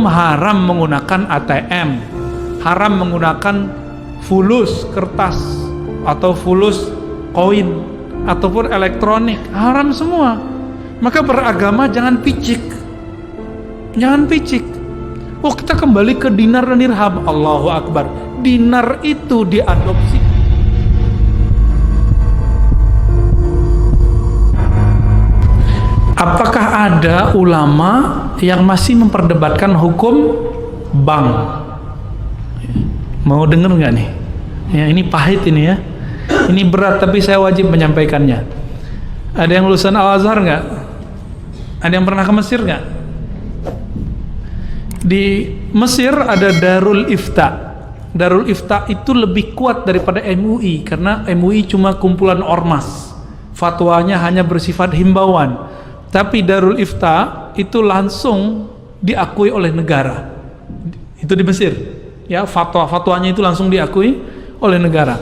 haram menggunakan ATM, haram menggunakan fulus kertas atau fulus koin ataupun elektronik, haram semua. Maka beragama jangan picik, jangan picik. Oh, kita kembali ke dinar dan dirham. Allahu Akbar. Dinar itu diadopsi. Apakah ada ulama yang masih memperdebatkan hukum bank? Mau denger nggak nih? Ya, ini pahit ini ya. Ini berat tapi saya wajib menyampaikannya. Ada yang lulusan Al-Azhar nggak? Ada yang pernah ke Mesir nggak? Di Mesir ada Darul Ifta. Darul Ifta itu lebih kuat daripada MUI karena MUI cuma kumpulan ormas. Fatwanya hanya bersifat himbauan. Tapi Darul Ifta itu langsung diakui oleh negara. Itu di Mesir. Ya, fatwanya itu langsung diakui oleh negara.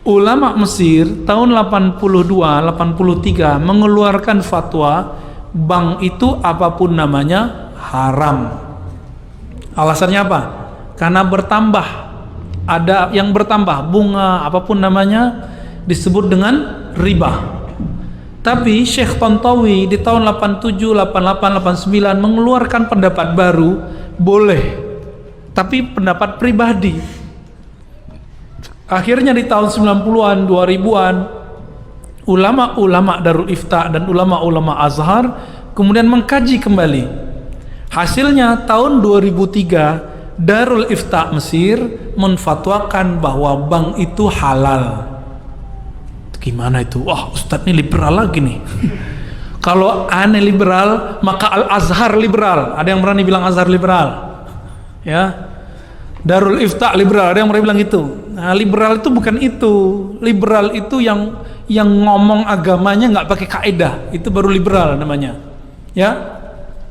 Ulama Mesir tahun 82-83 mengeluarkan fatwa bank itu apapun namanya haram. Alasannya apa? Karena bertambah, ada yang bertambah, bunga apapun namanya disebut dengan riba. Tapi Syekh Tantawi di tahun 87, 88, 89 mengeluarkan pendapat baru, boleh, tapi pendapat pribadi. Akhirnya di tahun 90-an, 2000-an, ulama-ulama Darul Ifta dan ulama-ulama Azhar kemudian mengkaji kembali. Hasilnya tahun 2003 Darul Ifta Mesir menfatwakan bahwa bank itu halal. Gimana itu? Wah, Ustadz ini liberal lagi nih. Kalau aneh liberal, maka Al-Azhar liberal. Ada yang berani bilang Azhar liberal? Ya. Darul Ifta liberal, ada yang berani bilang gitu. Nah, liberal itu bukan itu. Liberal itu yang ngomong agamanya nggak pakai kaidah. Itu baru liberal namanya. Ya.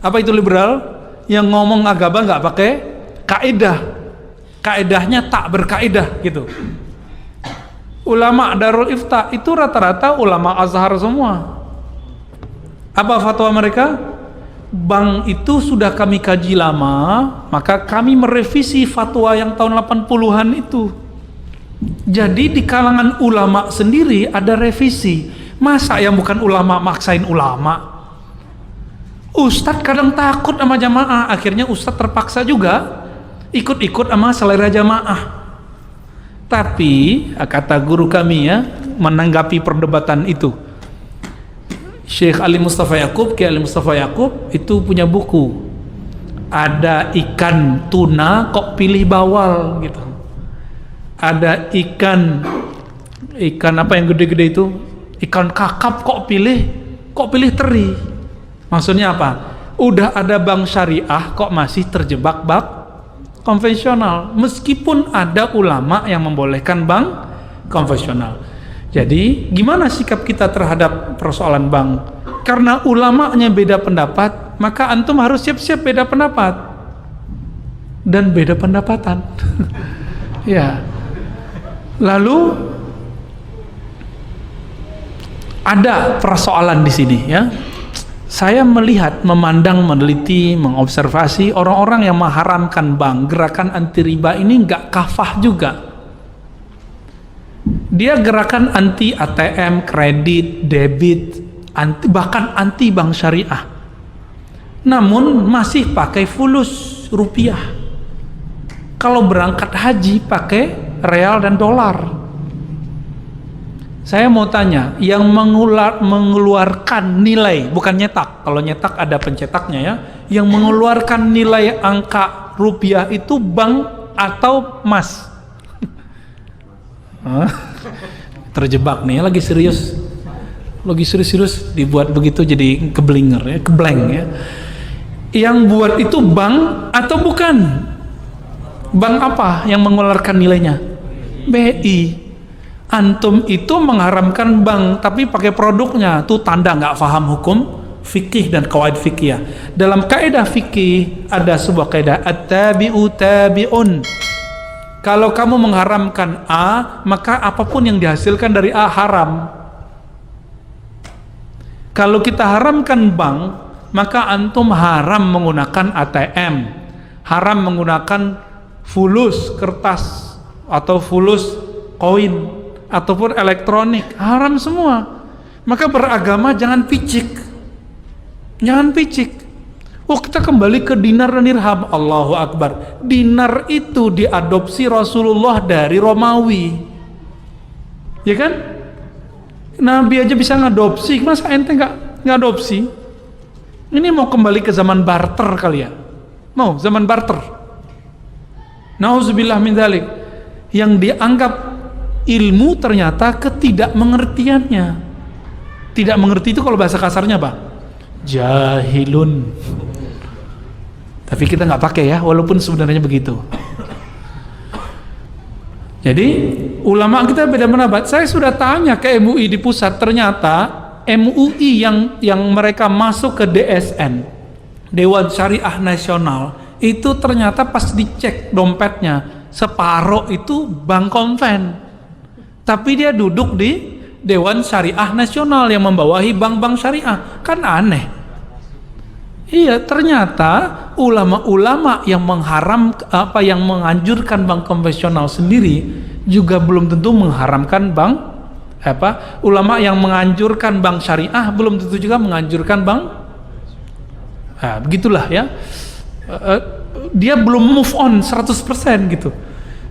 Apa itu liberal? Yang ngomong agama nggak pakai kaidah. Kaidahnya tak berkaidah gitu. Ulama Darul Ifta itu rata-rata ulama Azhar semua. Apa fatwa mereka? Bank itu sudah kami kaji lama, maka kami merevisi fatwa yang tahun 80-an itu. Jadi di kalangan ulama sendiri ada revisi. Masa yang bukan ulama maksain ulama? Ustadz kadang takut sama jamaah, akhirnya Ustadz terpaksa juga ikut-ikut sama selera jamaah. Tapi kata guru kami ya, menanggapi perdebatan itu, Syekh Ali Mustafa Yaqub, Kiai Ali Mustafa Yaqub itu punya buku. Ada ikan tuna kok pilih bawal gitu. Ada ikan apa yang gede-gede itu? Ikan kakap kok pilih teri. Maksudnya apa? Udah ada bank syariah kok masih terjebak bank konvensional, meskipun ada ulama yang membolehkan bank konvensional. Jadi gimana sikap kita terhadap persoalan bank? Karena ulamanya beda pendapat, maka antum harus siap-siap beda pendapat dan beda pendapatan. Ya. Lalu ada persoalan di sini ya. Saya melihat, memandang, meneliti, mengobservasi orang-orang yang mengharamkan bank, gerakan anti riba ini nggak kafah juga. Dia gerakan anti ATM, kredit, debit, bahkan anti bank syariah. Namun masih pakai fulus rupiah. Kalau berangkat haji pakai real dan dolar. Saya mau tanya, yang mengeluarkan nilai, bukan nyetak, kalau nyetak ada pencetaknya ya, yang mengeluarkan nilai angka rupiah itu bank atau emas? Terjebak nih, lagi serius dibuat begitu jadi keblinger ya, keblank ya. Yang buat itu bank atau bukan? Bank apa yang mengeluarkan nilainya? BI. Antum itu mengharamkan bank tapi pakai produknya, tuh tanda nggak paham hukum fikih dan qawaid fikih. Dalam kaidah fikih ada sebuah kaidah at-tabi'u tabi'un. Kalau kamu mengharamkan A, maka apapun yang dihasilkan dari A haram. Kalau kita haramkan bank, maka antum haram menggunakan ATM, haram menggunakan fulus kertas atau fulus koin ataupun elektronik, haram semua. Maka beragama jangan picik, jangan picik. Oh, kita kembali ke dinar dan dirham. Allahu Akbar. Dinar itu diadopsi Rasulullah dari Romawi, ya kan? Nabi aja bisa ngadopsi, masa ente nggak ngadopsi? Ini mau kembali ke zaman barter kali ya? Mau zaman barter? Nauzubillah min dzalik. Yang dianggap ilmu ternyata ketidakmengertiannya. Tidak mengerti itu kalau bahasa kasarnya apa? Jahilun. Tapi kita nggak pakai ya, walaupun sebenarnya begitu. Jadi ulama kita beda pendapat. Saya sudah tanya ke MUI di pusat, ternyata MUI yang mereka masuk ke DSN, Dewan Syariah Nasional, itu ternyata pas dicek dompetnya separuh itu bank konven, tapi dia duduk di Dewan Syariah Nasional yang membawahi bank-bank syariah. Kan aneh. Iya, ternyata ulama-ulama yang yang menganjurkan bank konvensional sendiri juga belum tentu mengharamkan bank ulama yang menganjurkan bank syariah belum tentu juga menganjurkan bank. Nah, begitulah ya. Dia belum move on 100% gitu.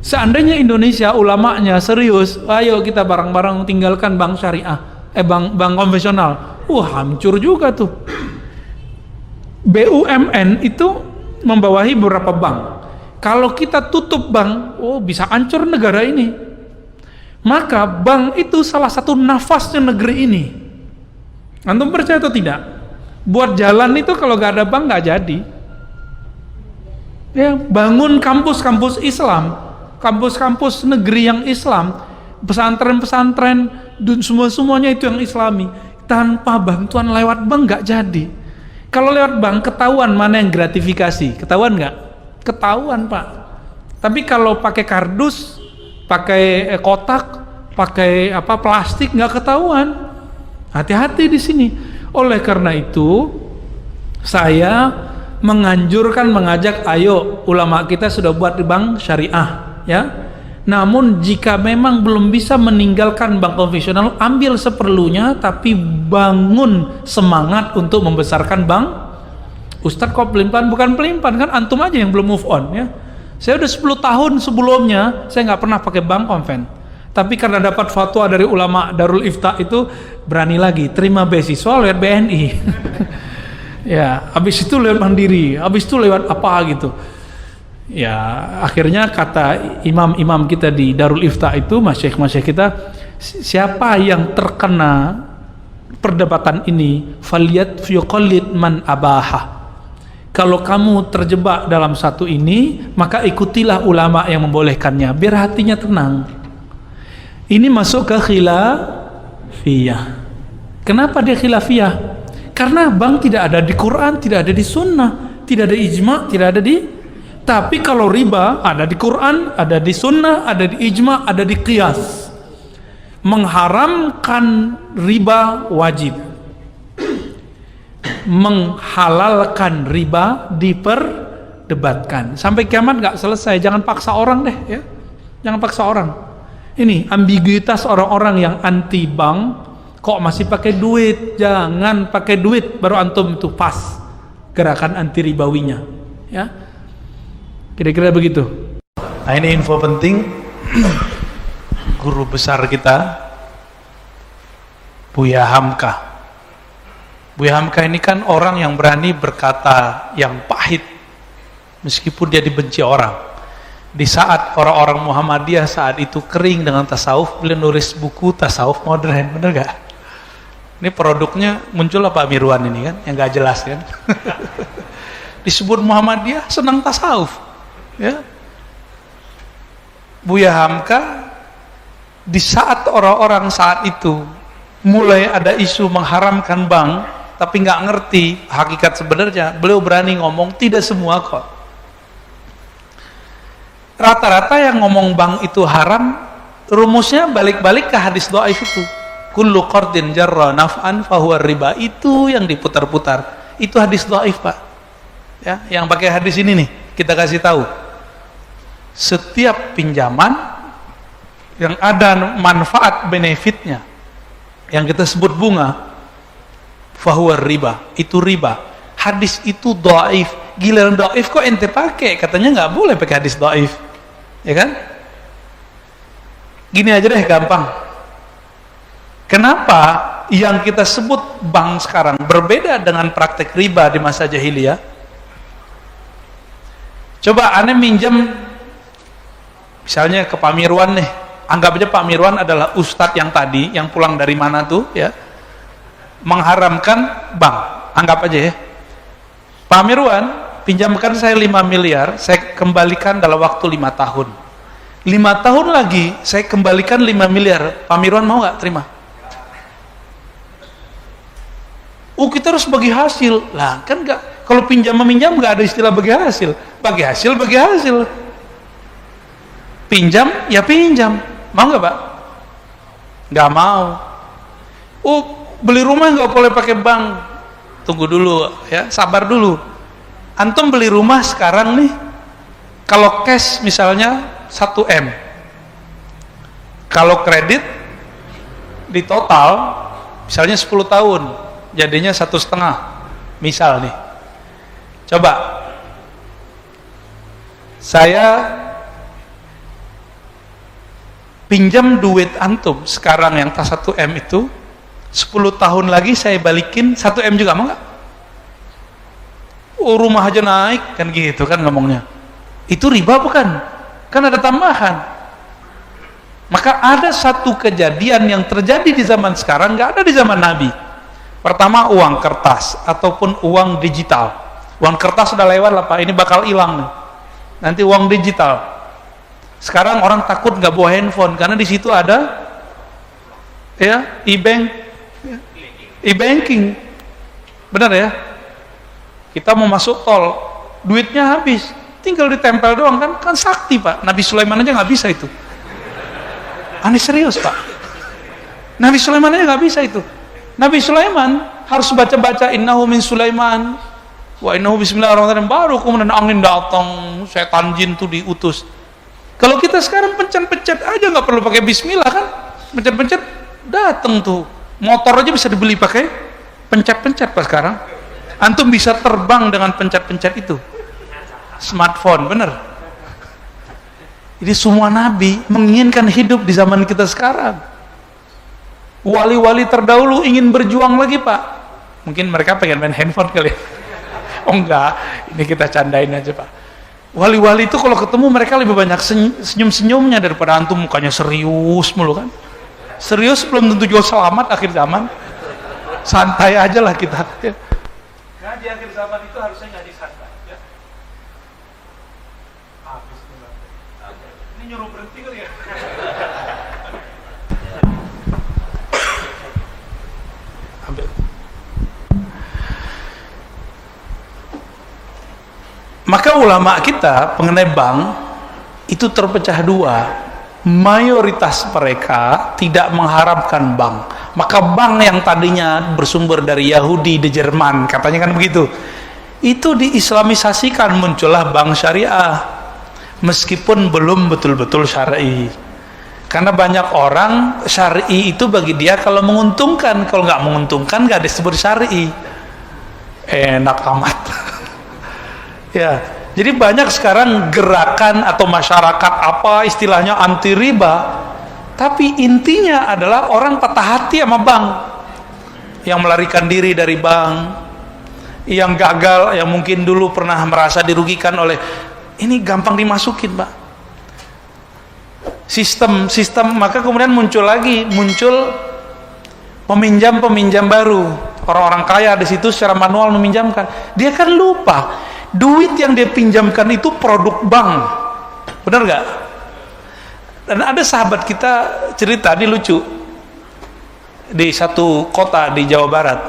Seandainya Indonesia ulamanya serius, ayo kita bareng-bareng tinggalkan bank syariah, bank konvensional. Hancur juga tuh. BUMN itu membawahi beberapa bank. Kalau kita tutup bank, bisa hancur negara ini. Maka bank itu salah satu nafasnya negeri ini. Antum percaya atau tidak? Buat jalan itu kalau gak ada bank gak jadi. Ya, bangun kampus-kampus Islam, kampus-kampus negeri yang Islam, pesantren-pesantren, semuanya itu yang Islami. Tanpa bantuan lewat bank gak jadi. Kalau lewat bank ketahuan mana yang gratifikasi, ketahuan nggak? Ketahuan Pak. Tapi kalau pakai kardus, pakai kotak, pakai plastik nggak ketahuan. Hati-hati di sini. Oleh karena itu, saya mengajak, ayo ulama kita sudah buat di bank syariah, ya. Namun jika memang belum bisa meninggalkan bank konvensional, ambil seperlunya, tapi bangun semangat untuk membesarkan bank. Ustadz kok pelimpan? Bukan pelimpan, kan antum aja yang belum move on ya. Saya udah 10 tahun sebelumnya saya nggak pernah pakai bank konven, tapi karena dapat fatwa dari ulama Darul Ifta itu berani lagi terima beasiswa lewat BNI. Ya, habis itu lewat Mandiri, habis itu lewat apa gitu. Ya, akhirnya kata imam-imam kita di Darul Ifta itu, masyayikh kita, siapa yang terkena perdebatan ini, faliyat yuqallid man abaha. Kalau kamu terjebak dalam satu ini, maka ikutilah ulama yang membolehkannya, biar hatinya tenang. Ini masuk ke khilafiyah. Kenapa dia khilafiyah? Karena bank tidak ada di Quran, tidak ada di Sunnah, tidak ada ijma, tidak ada di. Tapi kalau riba ada di Quran, ada di Sunnah, ada di ijma, ada di qiyas. Mengharamkan riba wajib, menghalalkan riba diperdebatkan sampai kiamat nggak selesai. Jangan paksa orang deh ya, jangan paksa orang. Ini ambiguitas orang-orang yang anti bank, kok masih pakai duit. Jangan pakai duit baru antum itu pas gerakan anti ribawinya ya, kira-kira begitu. Nah, ini info penting. Guru besar kita Buya Hamka. Buya Hamka ini kan orang yang berani berkata yang pahit meskipun dia dibenci orang. Di saat orang-orang Muhammadiyah saat itu kering dengan tasawuf, beliau nulis buku tasawuf modern, bener gak? Ini produknya muncul Pak Mirwan ini kan, yang gak jelas kan. Disebut Muhammadiyah senang tasawuf ya. Buya Hamka di saat orang-orang saat itu mulai ada isu mengharamkan bank, tapi nggak ngerti hakikat sebenarnya, beliau berani ngomong tidak semua kok. Rata-rata yang ngomong bank itu haram, rumusnya balik-balik ke hadis dhaif itu. Kullu qardin jarra naf'an fahuwa riba. Itu yang diputar-putar. Itu hadis dhaif, Pak. Ya, yang pakai hadis ini nih. kita kasih tahu, setiap pinjaman yang ada manfaat benefitnya, yang kita sebut bunga, fahuwa riba, itu riba. Hadis itu dhaif. Giliran dhaif kok ente pakai, katanya nggak boleh pakai hadis dhaif, ya kan? Gini aja deh, gampang. Kenapa yang kita sebut bank sekarang berbeda dengan praktek riba di masa jahiliyah? Coba aneh minjam misalnya ke Pak Mirwan nih, anggap aja Pak Mirwan adalah ustadz yang tadi, yang pulang dari mana tuh ya, mengharamkan bank, anggap aja ya, Pak Mirwan pinjamkan saya 5 miliar, saya kembalikan dalam waktu 5 tahun. 5 tahun lagi saya kembalikan 5 miliar. Pak Mirwan mau nggak terima? Kita harus bagi hasil. Lah kan nggak, kalau pinjam meminjam nggak ada istilah bagi hasil. Bagi hasil, bagi hasil. Pinjam ya pinjam. Mau nggak Pak? Nggak mau. Beli rumah nggak boleh pakai bank. Tunggu dulu ya, sabar dulu. Antum beli rumah sekarang nih, kalau cash misalnya 1 M, kalau kredit di total misalnya 10 tahun jadinya 1,5 misal nih. Coba saya pinjam duit antum sekarang yang tas 1 M itu, 10 tahun lagi saya balikin 1 M juga, mau nggak? Rumah aja naik kan, gitu kan ngomongnya. Itu riba bukan? Kan ada tambahan. Maka ada satu kejadian yang terjadi di zaman sekarang, nggak ada di zaman Nabi. Pertama, uang kertas ataupun uang digital. Uang kertas sudah lewat lah Pak, ini bakal hilang nih. Nanti uang digital. Sekarang orang takut nggak bawa handphone karena di situ ada ya e-banking. Benar ya? Kita mau masuk tol, duitnya habis, tinggal ditempel doang kan sakti Pak. Nabi Sulaiman aja nggak bisa itu. Aneh serius Pak. Nabi Sulaiman aja nggak bisa itu. Nabi Sulaiman harus baca-baca innahu min Sulaiman wa innahu bismillahirrahmanirrahim, baru kemudian angin datang, setan jin tuh diutus. Kalau kita sekarang pencet-pencet aja nggak perlu pakai bismillah kan, pencet-pencet datang tuh. Motor aja bisa dibeli pakai pencet-pencet Pak sekarang. Antum bisa terbang dengan pencet-pencet itu, smartphone, bener. Jadi semua nabi menginginkan hidup di zaman kita sekarang. Wali-wali terdahulu ingin berjuang lagi Pak. Mungkin mereka pengen main handphone kali ya. Oh enggak, ini kita candain aja Pak. Wali-wali itu kalau ketemu mereka lebih banyak senyum-senyumnya daripada antum mukanya serius mulu kan. Serius belum tentu juga selamat akhir zaman. Santai aja lah kita ya. Nah, di akhir zaman itu harusnya nggak disantai ya. Habis ini nyuruh berhenti kali ya. Ambil. Maka ulama kita mengenai bank itu terpecah dua. Mayoritas mereka tidak mengharapkan bank. Maka bank yang tadinya bersumber dari Yahudi di Jerman, katanya kan begitu, itu diislamisasikan, muncullah bank syariah, meskipun belum betul-betul syar'i. Karena banyak orang syar'i itu bagi dia kalau menguntungkan, kalau nggak menguntungkan nggak disebut syar'i. Enak amat. Ya. Jadi banyak sekarang gerakan atau masyarakat apa istilahnya anti riba, tapi intinya adalah orang patah hati sama bank, yang melarikan diri dari bank, yang gagal, yang mungkin dulu pernah merasa dirugikan oleh ini, gampang dimasukin Pak sistem, maka kemudian muncul peminjam baru, orang-orang kaya di situ secara manual meminjamkan. Dia kan lupa duit yang dia pinjamkan itu produk bank, benar nggak? Dan ada sahabat kita cerita, ini lucu, di satu kota di Jawa Barat,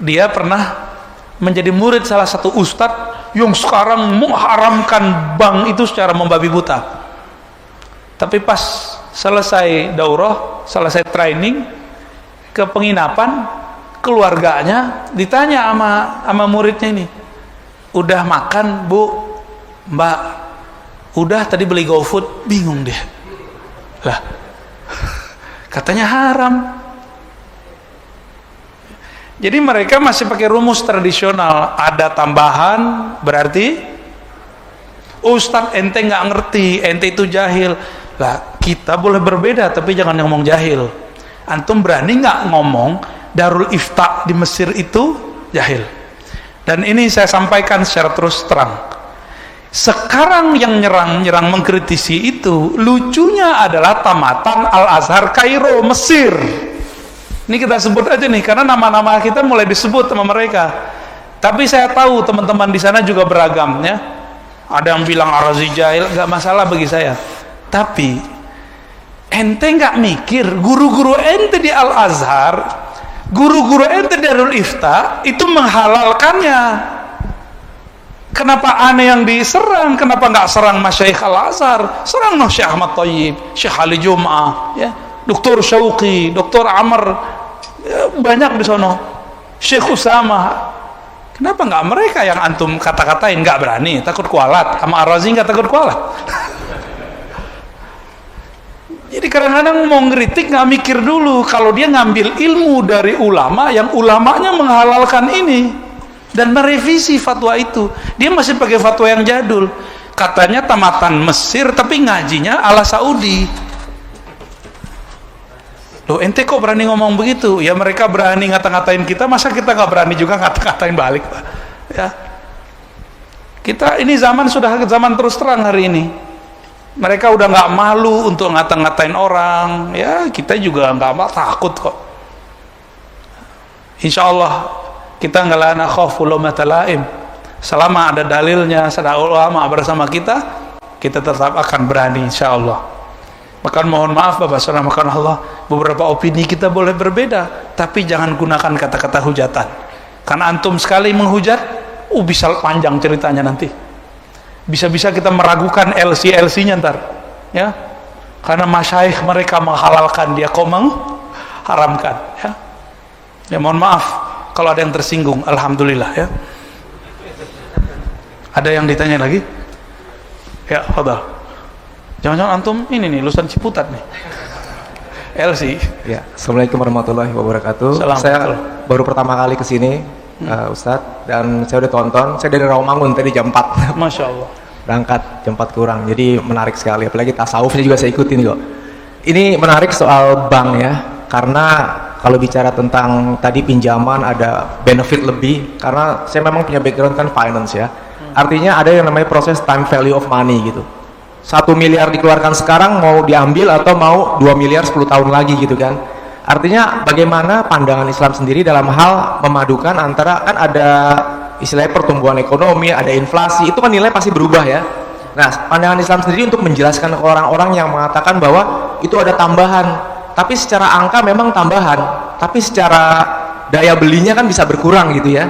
dia pernah menjadi murid salah satu ustadz yang sekarang mengharamkan bank itu secara membabi buta. Tapi pas selesai daurah, selesai training, ke penginapan, keluarganya ditanya sama muridnya ini, udah makan Bu? Mbak, udah tadi beli GoFood, bingung deh. Lah, katanya haram. Jadi mereka masih pakai rumus tradisional, ada tambahan berarti Ustadz ente nggak ngerti, ente itu jahil. Lah, kita boleh berbeda tapi jangan ngomong jahil. Antum berani nggak ngomong Darul Ifta di Mesir itu jahil? Dan ini saya sampaikan secara terus terang. Sekarang yang nyerang mengkritisi itu, lucunya adalah tamatan Al-Azhar Kairo, Mesir. Ini kita sebut aja nih, karena nama-nama kita mulai disebut sama mereka. Tapi saya tahu teman-teman di sana juga beragam, ya. Ada yang bilang Ar-Razi jahil, nggak masalah bagi saya. Tapi ente nggak mikir, guru-guru ente di Al-Azhar, guru-guru ente di Darul Ifta itu menghalalkannya. Kenapa aneh yang diserang? Kenapa nggak serang Masyaikh Al-Azhar? Serang Syekh Ahmad Thayyib, Syekh Ali Jum'ah, ya, Dr. Syauqi, Dr. Amr, ya, banyak di sono, Syekh Usama. Kenapa nggak mereka yang antum kata-katain? Nggak berani, takut kualat. Sama Ar-Razi nggak takut kualat. Jadi kadang-kadang mau ngeritik nggak mikir dulu, kalau dia ngambil ilmu dari ulama yang ulamanya menghalalkan ini dan merevisi fatwa itu, dia masih pakai fatwa yang jadul. Katanya tamatan Mesir tapi ngajinya ala Saudi. Loh, ente kok berani ngomong begitu? Ya mereka berani ngata-ngatain kita, masa kita nggak berani juga ngata-ngatain balik, Pak? Ya, kita ini zaman sudah zaman terus terang hari ini. Mereka udah nggak malu untuk ngata-ngatain orang, ya kita juga nggak takut kok. Insya Allah kita nggak lana khawfu laumata laim. Selama ada dalilnya, ada ulama bersama kita tetap akan berani, insya Allah. Maka mohon maaf Bapak Saudara, Allah, beberapa opini kita boleh berbeda, tapi jangan gunakan kata-kata hujatan. Karena antum sekali menghujat, bisa panjang ceritanya nanti. Bisa-bisa kita meragukan LC-nya ntar, ya. Karena masyayikh mereka menghalalkan, dia kok mengharamkan, ya. Ya mohon maaf kalau ada yang tersinggung, alhamdulillah, ya. Ada yang ditanya lagi? Ya, fadhal. Jangan-jangan antum ini nih lulusan Ciputat nih. LC. Ya, Assalamualaikum warahmatullahi wabarakatuh. Saya baru pertama kali kesini, Ustadz, dan saya udah tonton. Saya dari Rawamangun tadi jam 4. Masya Allah. Berangkat jam 4 kurang, jadi menarik sekali. Apalagi tasawufnya juga saya ikutin kok. Ini menarik soal bank ya, karena kalau bicara tentang tadi pinjaman ada benefit lebih, karena saya memang punya background kan finance ya. Artinya ada yang namanya proses time value of money gitu. 1 miliar dikeluarkan sekarang mau diambil atau mau 2 miliar 10 tahun lagi gitu kan. Artinya bagaimana pandangan Islam sendiri dalam hal memadukan antara, kan ada istilahnya pertumbuhan ekonomi, ada inflasi, itu kan nilai pasti berubah ya. Nah, pandangan Islam sendiri untuk menjelaskan ke orang-orang yang mengatakan bahwa itu ada tambahan, tapi secara angka memang tambahan, tapi secara daya belinya kan bisa berkurang gitu ya.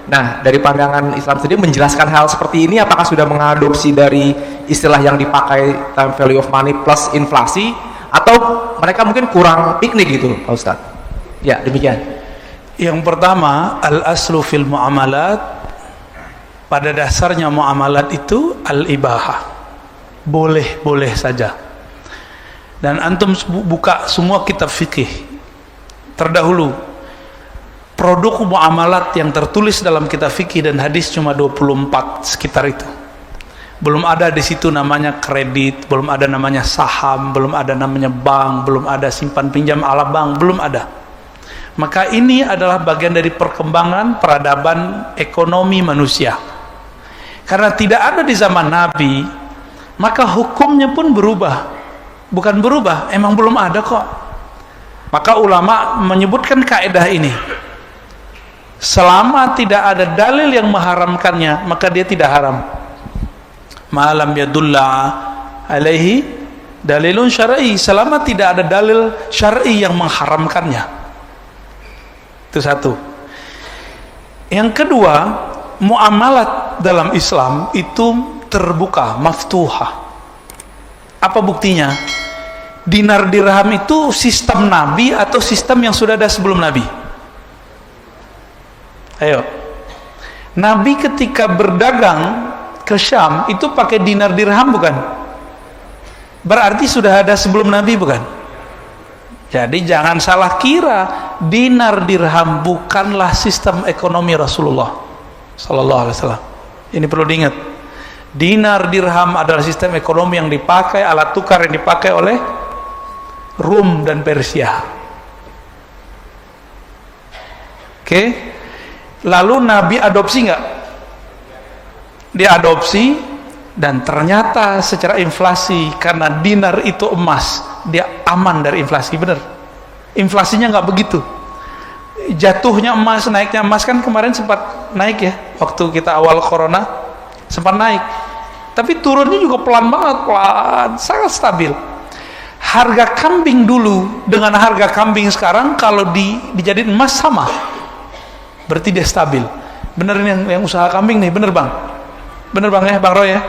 Nah, dari pandangan Islam sendiri menjelaskan hal seperti ini, apakah sudah mengadopsi dari istilah yang dipakai time value of money plus inflasi, atau mereka mungkin kurang piknik gitu, Pak Ustadz? Ya, demikian. Yang pertama, al-aslu fil muamalat, pada dasarnya muamalat itu al-ibahah, boleh-boleh saja. Dan antum buka semua kitab fikih terdahulu, produk muamalat yang tertulis dalam kitab fikih dan hadis cuma 24 sekitar itu. Belum ada di situ namanya kredit, belum ada namanya saham, belum ada namanya bank, belum ada simpan pinjam ala bank, belum ada. Maka ini adalah bagian dari perkembangan peradaban ekonomi manusia. Karena tidak ada di zaman Nabi, maka hukumnya pun berubah. Bukan berubah, emang belum ada kok. Maka ulama menyebutkan kaidah ini. Selama tidak ada dalil yang mengharamkannya, maka dia tidak haram. Malam yadulla alaihi dalilun syar'i, selama tidak ada dalil syar'i yang mengharamkannya. Itu satu. Yang kedua, muamalat dalam Islam itu terbuka, maftuhah. Apa buktinya? Dinar dirham itu sistem Nabi atau sistem yang sudah ada sebelum Nabi? Ayo. Nabi ketika berdagang, ke Syam itu pakai dinar dirham bukan? Berarti sudah ada sebelum Nabi bukan? Jadi jangan salah kira, dinar dirham bukanlah sistem ekonomi Rasulullah sallallahu alaihi wasallam. Ini perlu diingat. Dinar dirham adalah sistem ekonomi yang dipakai, alat tukar yang dipakai oleh Rum dan Persia. Oke. Lalu Nabi adopsi nggak? Dia adopsi, dan ternyata secara inflasi, karena dinar itu emas, dia aman dari inflasi. Bener, inflasinya nggak begitu. Jatuhnya emas, naiknya emas kan kemarin sempat naik ya, waktu kita awal corona sempat naik, tapi turunnya juga pelan banget, pelan, sangat stabil. Harga kambing dulu dengan harga kambing sekarang kalau dijadiin emas sama, berarti dia stabil. Bener nih yang usaha kambing nih, bener bang, bener bang ya, Bang Roy ya,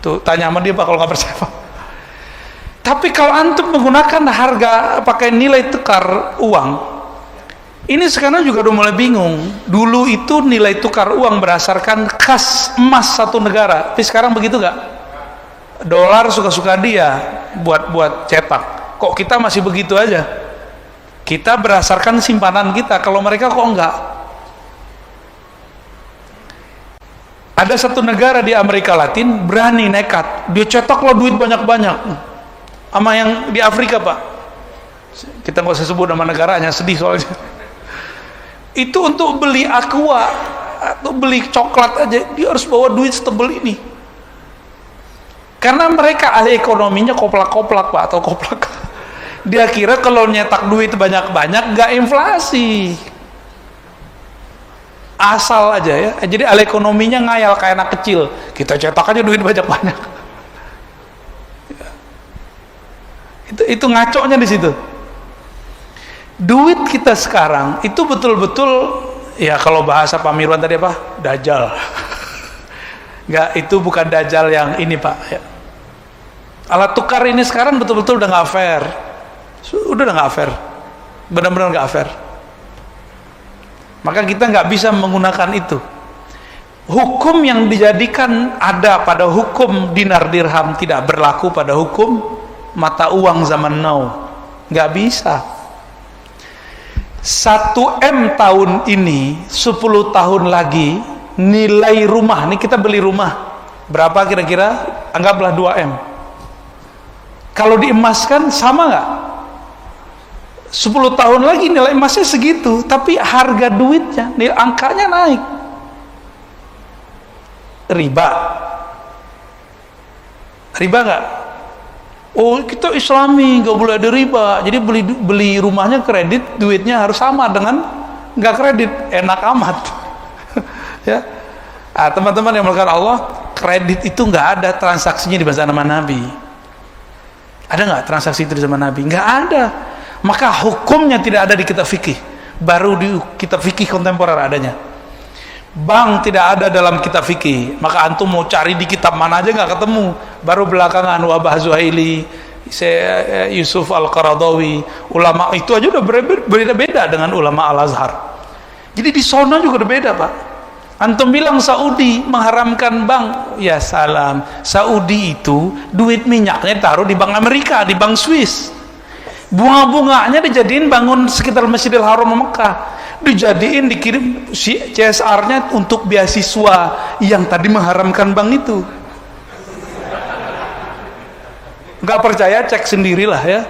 tuh tanya sama dia pak kalau nggak percaya. Tapi kalau antum menggunakan harga pakai nilai tukar uang, ini sekarang juga udah mulai bingung. Dulu itu nilai tukar uang berdasarkan kas emas satu negara, tapi sekarang begitu nggak? Dolar suka-suka dia buat cetak. Kok kita masih begitu aja? Kita berdasarkan simpanan kita, kalau mereka kok enggak? Ada satu negara di Amerika Latin berani nekat, dia cetaklah duit banyak-banyak. Sama yang di Afrika pak, kita nggak usah sebut nama negaranya, sedih soalnya. Itu untuk beli aqua atau beli coklat aja dia harus bawa duit setebel ini, karena mereka ahli ekonominya koplak-koplak pak, atau koplak. Dia kira kalau nyetak duit banyak-banyak nggak inflasi, asal aja ya. Jadi ahli ekonominya ngayal kayak anak kecil, kita cetak aja duit banyak-banyak. Itu ngaconya di situ. Duit kita sekarang itu betul-betul ya, kalau bahasa Pak Mirwan tadi apa? Dajjal. Enggak, itu bukan dajjal yang ini pak ya. Alat tukar ini sekarang betul-betul udah nggak fair, udah nggak fair, benar-benar nggak fair. Maka kita nggak bisa menggunakan itu. Hukum yang dijadikan ada pada hukum dinar dirham tidak berlaku pada hukum mata uang zaman now. Nggak bisa. 1M tahun ini, 10 tahun lagi nilai rumah, ini kita beli rumah berapa kira-kira? Anggaplah 2M. Kalau diemaskan sama nggak? 10 tahun lagi nilai emasnya segitu, tapi harga duitnya, nilai angkanya naik. Riba nggak? Oh, kita Islami, nggak boleh ada riba. Jadi beli rumahnya kredit, duitnya harus sama dengan nggak kredit, enak amat. Ya, teman-teman yang melakukan Allah, kredit itu nggak ada transaksinya di zaman Nabi. Ada nggak transaksi itu di zaman Nabi? Nggak ada. Maka hukumnya tidak ada di kitab fikih. Baru di kitab fikih kontemporer adanya. Bank tidak ada dalam kitab fikih, maka antum mau cari di kitab mana aja nggak ketemu. Baru belakangan Wabah Zuhaili, Yusuf Al-Qaradawi, ulama itu aja udah berbeda-beda dengan ulama Al-Azhar. Jadi di sana juga udah beda pak. Antum bilang Saudi mengharamkan bank, ya salam. Saudi itu duit minyaknya taruh di bank Amerika, di bank Swiss. Bunga-bunganya dijadiin bangun sekitar Masjidil Haram Mekah. Dijadiin, dikirim CSR-nya untuk beasiswa yang tadi mengharamkan bank itu. Nggak percaya, cek sendirilah ya.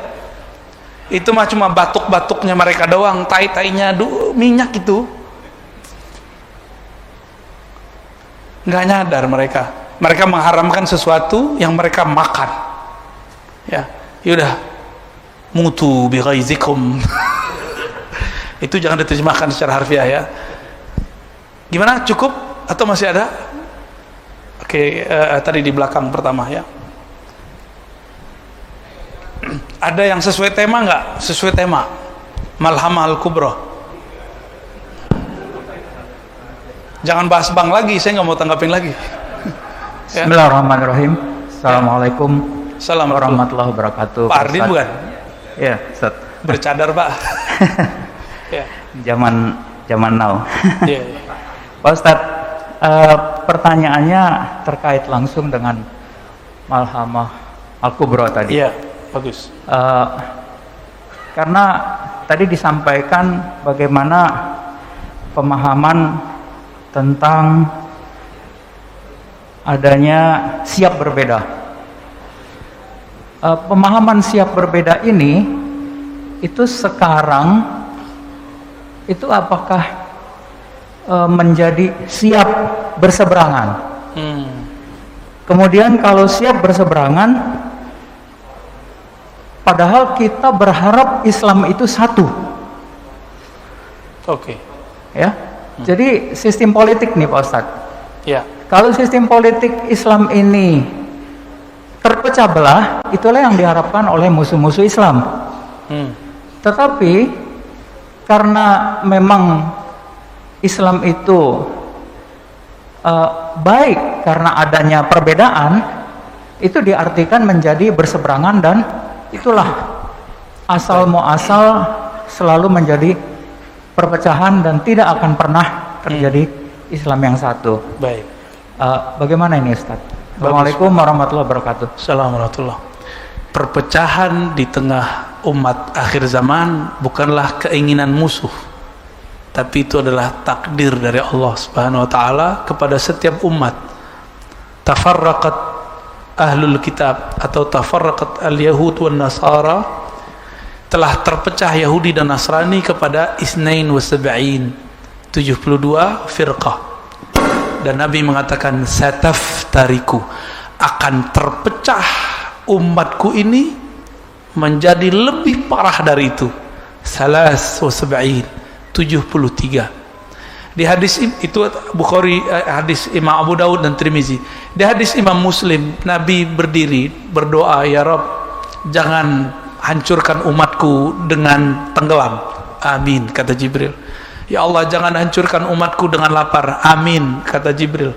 Itu mah cuma batuk-batuknya mereka doang, tai-tainya minyak itu. Nggak nyadar mereka. Mereka mengharamkan sesuatu yang mereka makan. Ya, yaudah, mutu bi ghaizikum. Itu jangan diterjemahkan secara harfiah ya. Gimana, cukup atau masih ada? Oke, tadi di belakang pertama ya. Ada yang sesuai tema nggak? Sesuai tema Malhamah Al-Kubra. Jangan bahas bank lagi, saya nggak mau tanggapin lagi. Ya. Bismillahirrahmanirrahim. Assalamualaikum warahmatullahi wabarakatuh. Pak Ardin bukan? Ya, Ustaz. Bercadar pak. Ya. Zaman now. Ya, ya. Pak Ustaz, Pertanyaannya terkait langsung dengan Malhamah Al-Kubra tadi. Iya, bagus. Karena tadi disampaikan bagaimana pemahaman tentang adanya siap berbeda. Pemahaman siap berbeda ini itu sekarang itu apakah menjadi siap berseberangan? Kemudian kalau siap berseberangan, padahal kita berharap Islam itu satu. Oke. Ya. Jadi sistem politik nih Pak Ustadz. Ya. Kalau sistem politik Islam ini terpecah belah, itulah yang diharapkan oleh musuh-musuh Islam. Tetapi karena memang Islam itu baik karena adanya perbedaan, itu diartikan menjadi berseberangan, dan itulah asal muasal selalu menjadi perpecahan dan tidak akan pernah terjadi Islam yang satu. Baik. Bagaimana ini Ustaz? Assalamualaikum warahmatullahi wabarakatuh. Assalamualaikum. Perpecahan di tengah umat akhir zaman bukanlah keinginan musuh, tapi itu adalah takdir dari Allah Subhanahu wa taala kepada setiap umat. Tafarraqat ahlul kitab atau tafarraqat al-yahud wan nasara, telah terpecah Yahudi dan Nasrani kepada 72 firqah. Dan Nabi mengatakan sataftariku, akan terpecah umatku ini menjadi lebih parah dari itu. 73. Di hadis itu Bukhari, hadis Imam Abu Daud dan Tirmizi. Di hadis Imam Muslim, Nabi berdiri berdoa, ya Rabb, jangan hancurkan umatku dengan tenggelam. Amin, kata Jibril. Ya Allah, jangan hancurkan umatku dengan lapar. Amin, kata Jibril.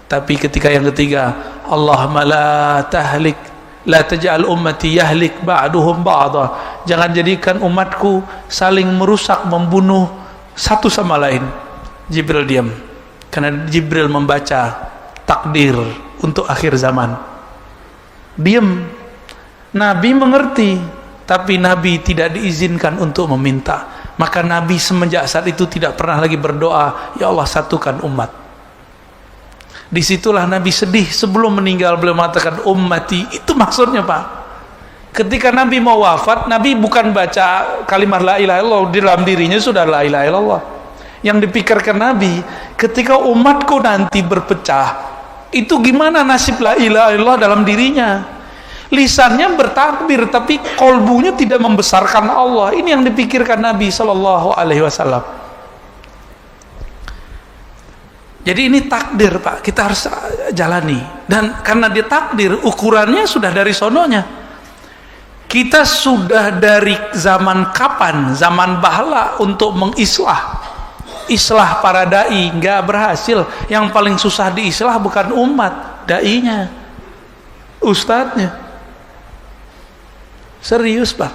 Tapi ketika yang ketiga, Allahumma la tahlik, la taj'al ummati yahlik ba'duhum ba'da, jangan jadikan umatku saling merusak, membunuh satu sama lain. Jibril diam, karena Jibril membaca takdir untuk akhir zaman. Diam. Nabi mengerti, tapi Nabi tidak diizinkan untuk meminta. Maka Nabi semenjak saat itu tidak pernah lagi berdoa, ya Allah satukan umat. Disitulah Nabi sedih sebelum meninggal, beliau mengatakan ummati. Itu maksudnya Pak, ketika Nabi mau wafat, Nabi bukan baca kalimat la ilaha illallah, di dalam dirinya sudah la ilaha illallah. Yang dipikirkan Nabi, ketika umatku nanti berpecah, itu gimana nasib la ilaha illallah dalam dirinya. Lisannya bertakbir, tapi kolbunya tidak membesarkan Allah. Ini yang dipikirkan Nabi SAW. Jadi ini takdir Pak, kita harus jalani. Dan karena dia takdir, ukurannya sudah dari sononya. Kita sudah dari zaman kapan, zaman bahala untuk mengislah. Islah para da'i nggak berhasil. Yang paling susah diislah bukan umat, da'inya, ustadznya. Serius Pak.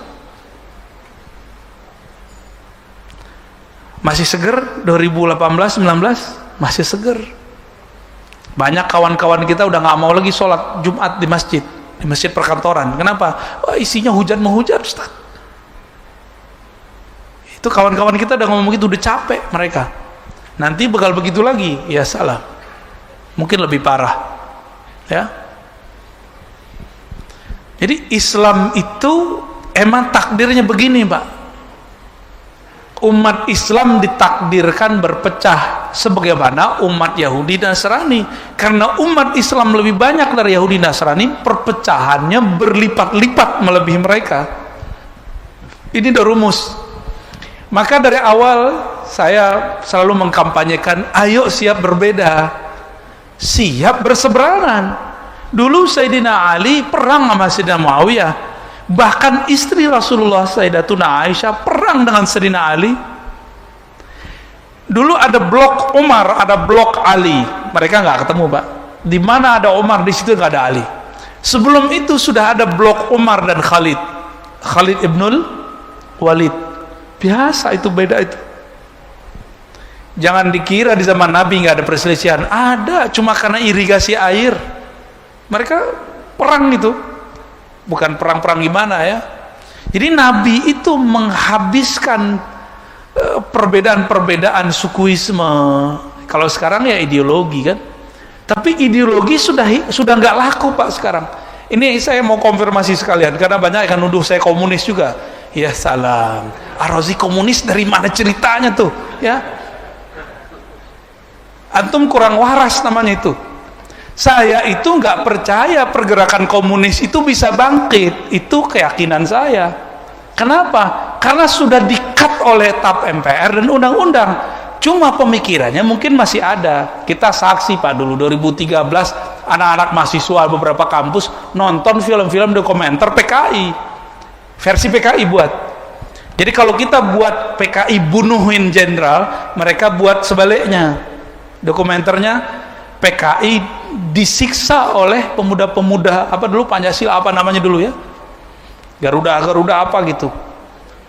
Masih seger 2018-19, masih seger. Banyak kawan-kawan kita udah nggak mau lagi sholat Jumat di masjid perkantoran. Kenapa? Wah, isinya hujan menghujat Ustaz. Itu kawan-kawan kita udah ngomong begitu, udah capek mereka. Nanti bakal begitu lagi, ya salah. Mungkin lebih parah. Ya. Jadi Islam itu emang takdirnya begini Pak. Umat Islam ditakdirkan berpecah sebagaimana umat Yahudi dan Nasrani. Karena umat Islam lebih banyak dari Yahudi dan Nasrani, perpecahannya berlipat-lipat melebihi mereka. Ini udah rumus. Maka dari awal saya selalu mengkampanyekan, ayo siap berbeda, siap berseberangan. Dulu Sayyidina Ali perang sama Sayyidina Muawiyah. Bahkan istri Rasulullah Sayyidatuna Aisyah perang dengan Sayyidina Ali. Dulu ada blok Umar, ada blok Ali. Mereka nggak ketemu Pak. Di mana ada Umar, di situ nggak ada Ali. Sebelum itu sudah ada blok Umar dan Khalid. Khalid ibnul Walid. Biasa itu, beda itu. Jangan dikira di zaman Nabi nggak ada perselisihan. Ada, cuma karena irigasi air. Mereka perang itu, bukan perang-perang gimana ya. Jadi Nabi itu menghabiskan perbedaan-perbedaan sukuisme. Kalau sekarang ya ideologi kan. Tapi ideologi sudah nggak laku Pak sekarang. Ini saya mau konfirmasi sekalian karena banyak yang nuduh saya komunis juga. Ya salam. Ar-Razi komunis dari mana ceritanya tuh? Ya. Antum kurang waras namanya itu. Saya itu nggak percaya pergerakan komunis itu bisa bangkit. Itu keyakinan saya. Kenapa? Karena sudah di-cut oleh TAP MPR dan undang-undang. Cuma pemikirannya mungkin masih ada. Kita saksi Pak dulu 2013 anak-anak mahasiswa beberapa kampus nonton film-film dokumenter PKI. Versi PKI buat. Jadi kalau kita buat PKI bunuhin jenderal, mereka buat sebaliknya. Dokumenternya PKI disiksa oleh pemuda-pemuda apa dulu Pancasila apa namanya dulu ya, Garuda apa gitu,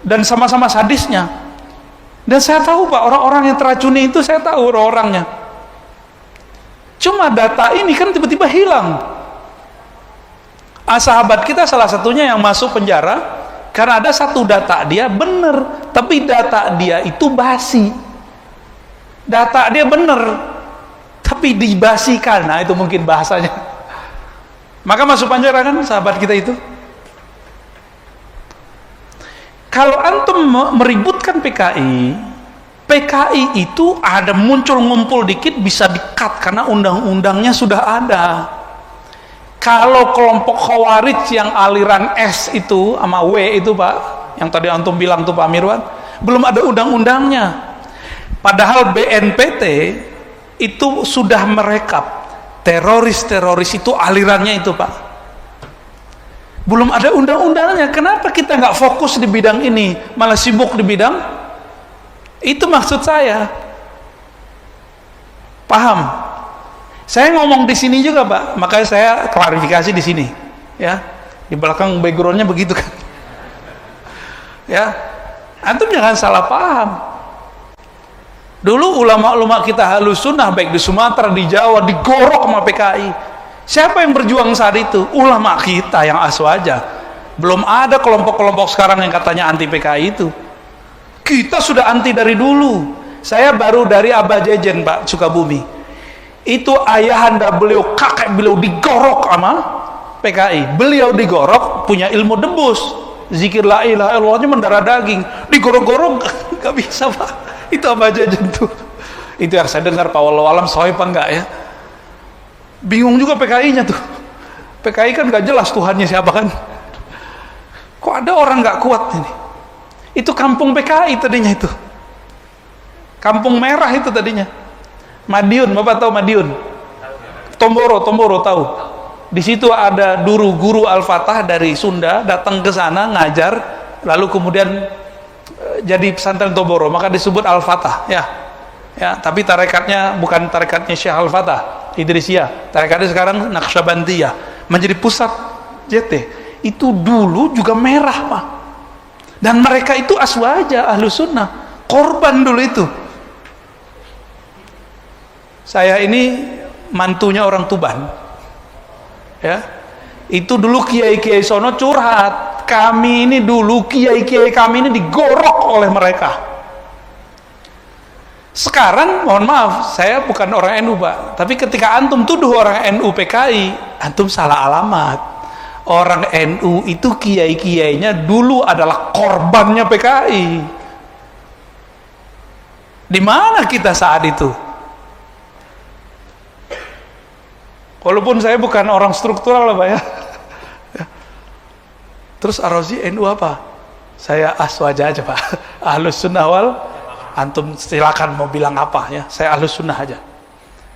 dan sama-sama sadisnya. Dan saya tahu Pak, orang-orang yang teracuni itu saya tahu orang-orangnya. Cuma data ini kan tiba-tiba hilang. Sahabat kita salah satunya yang masuk penjara karena ada satu data dia bener, tapi data dia itu basi. Data dia bener tapi dibasikan. Nah itu mungkin bahasanya. Maka masuk penjara kan sahabat kita itu. Kalau antum meributkan PKI itu ada muncul ngumpul dikit bisa di-cut karena undang-undangnya sudah ada. Kalau kelompok Khawarij yang aliran S itu sama W itu Pak, yang tadi antum bilang tuh Pak Mirwan, belum ada undang-undangnya. Padahal BNPT itu sudah merekap teroris-teroris itu alirannya itu Pak. Belum ada undang-undangnya. Kenapa kita nggak fokus di bidang ini, malah sibuk di bidang itu? Maksud saya, paham? Saya ngomong di sini juga Pak, makanya saya klarifikasi di sini, ya. Di belakang backgroundnya begitu kan, ya. Antum jangan salah paham. Dulu ulama-ulama kita Ahlus Sunnah baik di Sumatera, di Jawa digorok sama PKI. Siapa yang berjuang saat itu? Ulama kita yang aswaja. Belum ada kelompok-kelompok sekarang yang katanya anti PKI itu. Kita sudah anti dari dulu. Saya baru dari Abah Jejen Pak, Sukabumi. Itu ayahanda beliau, kakek beliau digorok sama PKI. Beliau digorok punya ilmu debus. Zikir la ilaha illallahnya mendarah daging. Digorok-gorok gak bisa Pak. Itu apa aja tuh. Itu yang saya dengar Pak Wallahu alam sahih apa enggak ya. Bingung juga PKI-nya tuh. PKI kan gak jelas Tuhannya siapa kan. Kok ada orang gak kuat ini. Itu kampung PKI tadinya itu. Kampung merah itu tadinya. Madiun, Bapak tahu Madiun? Tomboro tahu. Di situ ada dulu guru Al-Fatah dari Sunda datang ke sana ngajar, lalu kemudian jadi pesantren Tomboro, maka disebut Al-Fatah ya. Ya, tapi tarekatnya bukan tarekatnya Syekh Al-Fatah Idrisiyah, tarekatnya sekarang Naqsyabandiyah, menjadi pusat JT. Itu dulu juga merah Pak, dan mereka itu aswaja Ahlus Sunnah, korban dulu itu. Saya ini mantunya orang Tuban ya, itu dulu kiai-kiai sono curhat, kami ini dulu kiai-kiai kami ini digorok oleh mereka. Sekarang mohon maaf, saya bukan orang NU Pak, tapi ketika antum tuduh orang NU PKI, antum salah alamat. Orang NU itu kiai-kiainya dulu adalah korbannya PKI. Di mana kita saat itu? Walaupun saya bukan orang struktural lah Pak ya. Terus Ar-Razi NU apa? Saya aswaja aja Pak. Ahlus Sunnah wal, antum silakan mau bilang apa ya. Saya Ahlus Sunnah aja.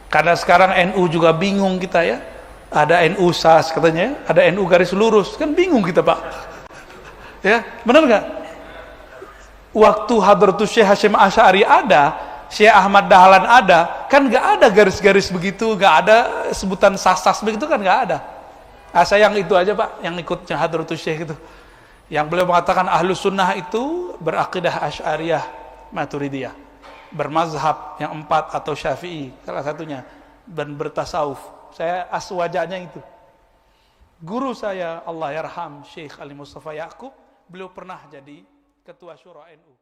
Karena sekarang NU juga bingung kita ya. Ada NU SAS katanya, ada NU garis lurus, kan bingung kita Pak. Ya, benar nggak? Waktu Hadratus Syekh Hasyim Asy'ari ada, Syekh Ahmad Dahlan ada, kan nggak ada garis-garis begitu, nggak ada sebutan sas-sas begitu kan nggak ada. Saya yang itu aja Pak, yang ikutnya Hadratus Syekh itu, yang beliau mengatakan Ahlus Sunnah itu berakidah Asy'ariyah Maturidiyah. bermazhab yang 4 atau Syafi'i salah satunya, dan bertasawuf. Saya aswajanya itu. Guru saya Allah yarham Syekh Ali Mustafa Yaqub, beliau pernah jadi ketua Syura NU.